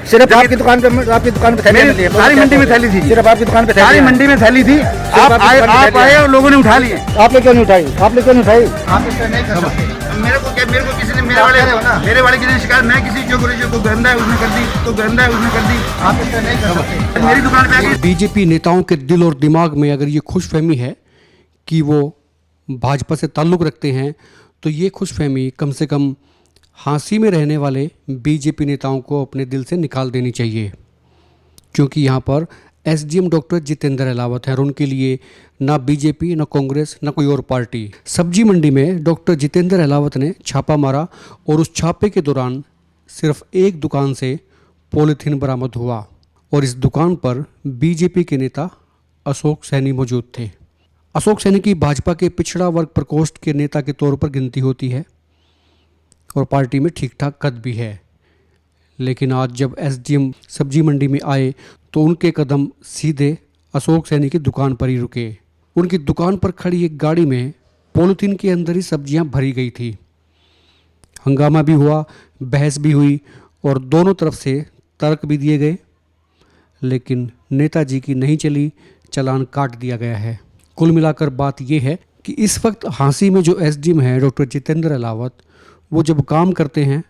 सिर्फ आपकी दुकान पे थैली मिली है। सारी मंडी में थैली थी, सिर्फ आपकी दुकान पे थैली सारी है। मंडी में थैली थी। आप आए और लोगों ने उठा लिए। आपने क्यों नहीं उठाई? आपने क्यों नहीं उठाई? आप इस तरह नहीं कर सकते। मेरे को किसी ने आप कह रहे हो ना। मेरे वाले किसी ने शिकायत, मैं किसी जो को गंदा है उसने कर दी, तो गंदा है उसने कर दी। आप इस तरह नहीं कर सकते। मेरी दुकान पे आके बीजेपी नेताओं के दिल और दिमाग में अगर ये खुशफहमी है कि वो भाजपा से ताल्लुक़ रखते हैं, तो ये खुशफहमी कम से कम हाँसी में रहने वाले बीजेपी नेताओं को अपने दिल से निकाल देनी चाहिए। क्योंकि यहाँ पर एसडीएम डॉक्टर जितेंद्र अहलावत हैं और उनके लिए ना बीजेपी, ना कांग्रेस, ना कोई और पार्टी। सब्जी मंडी में डॉक्टर जितेंद्र अहलावत ने छापा मारा और उस छापे के दौरान सिर्फ एक दुकान से पॉलीथीन बरामद हुआ और इस दुकान पर बीजेपी के नेता अशोक सैनी मौजूद थे। अशोक सैनी की भाजपा के पिछड़ा वर्ग प्रकोष्ठ के नेता के तौर पर गिनती होती है और पार्टी में ठीक ठाक कद भी है। लेकिन आज जब एसडीएम सब्जी मंडी में आए तो उनके कदम सीधे अशोक सैनी की दुकान पर ही रुके। उनकी दुकान पर खड़ी एक गाड़ी में पॉलीथीन के अंदर ही सब्जियां भरी गई थी। हंगामा भी हुआ, बहस भी हुई और दोनों तरफ से तर्क भी दिए गए, लेकिन नेताजी की नहीं चली, चालान काट दिया गया है। कुल मिलाकर बात यह है कि इस वक्त हाँसी में जो एसडीएम है डॉक्टर जितेंद्र अहलावत, वो जब काम करते हैं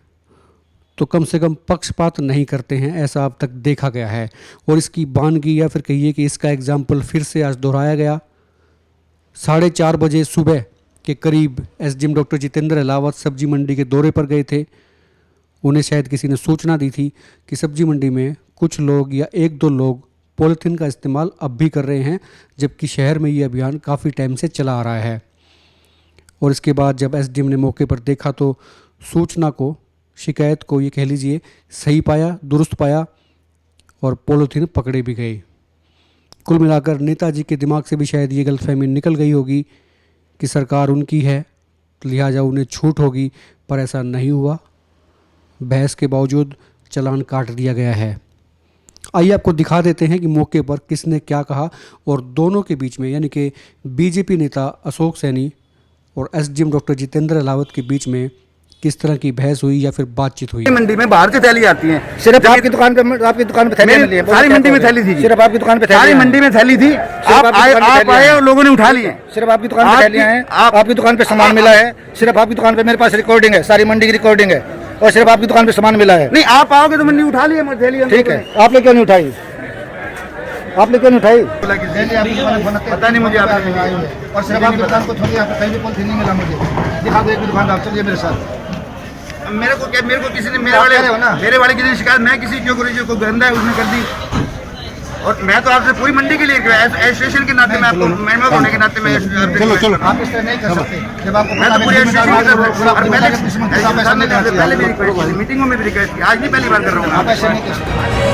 तो कम से कम पक्षपात नहीं करते हैं, ऐसा अब तक देखा गया है। और इसकी बानगी या फिर कहिए कि इसका एग्जाम्पल फिर से आज दोहराया गया। 4:30 बजे सुबह के करीब एसडीएम डॉक्टर जितेंद्र अहलावत सब्जी मंडी के दौरे पर गए थे। उन्हें शायद किसी ने सूचना दी थी कि सब्जी मंडी में कुछ लोग या 1-2 लोग पॉलीथीन का इस्तेमाल अब भी कर रहे हैं, जबकि शहर में ये अभियान काफ़ी टाइम से चला आ रहा है। और इसके बाद जब एसडीएम ने मौके पर देखा तो सूचना को, शिकायत को ये कह लीजिए सही पाया, दुरुस्त पाया और पॉलीथीन पकड़े भी गए। कुल मिलाकर नेताजी के दिमाग से भी शायद ये गलतफहमी निकल गई होगी कि सरकार उनकी है लिहाजा उन्हें छूट होगी, पर ऐसा नहीं हुआ। बहस के बावजूद चालान काट दिया गया है। आइए आपको दिखा देते हैं कि मौके पर किसने क्या कहा और दोनों के बीच में यानी कि बीजेपी नेता अशोक सैनी और एसडीएम डॉक्टर जितेंद्र अहलावत के बीच में किस तरह की बहस हुई या फिर बातचीत हुई। मंडी में बाहर से थैली आती है। सिर्फ आपकी दुकान पे थैली मिली है। सारी मंडी में थैली थी, सिर्फ आपकी दुकान पे सारी मंडी में थैली थी। आप आए और लोगों ने उठा लिए। सिर्फ आपकी दुकान पे थैलियां हैं, आपकी दुकान पे सामान मिला है। सिर्फ आपकी दुकान पे मेरे पास रिकॉर्डिंग है, सारी मंडी की रिकॉर्डिंग है और सिर्फ आपकी दुकान पे सामान मिला है। नहीं, आप आओगे तो मंडी उठा लिए थैली। ठीक है, आपने क्यों नहीं उठाई? आपने क्यों नहीं उठाई? पता नहीं मुझे। और सिर्फ आपकी दुकान को छोड़िए, यहाँ पे कहीं भी पॉलीथीन नहीं मिला मुझे। दिखा दो एक भी दुकान, आप चलिए मेरे साथ। मेरे को किसी ने आप कह रहे हो ना। मेरे वाले किसी ने शिकायत, मैं किसी जो को गंदा है उसने कर दी। और मैं तो आपसे पूरी मंडी के लिए एसोसिएशन के नाते में आपको मेंबर होने के नाते में चलो आप इस तरह नहीं कर सकते। जब आपको मैं तो पूरी एसोसिएशन पहले भी रिक्वेस्ट की, मीटिंगों में भी रिक्वेस्ट की, आज नहीं पहली बार कर रहा हूँ। आप ऐसे नहीं कर सकते।